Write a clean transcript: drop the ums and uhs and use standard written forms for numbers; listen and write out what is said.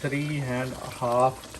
3½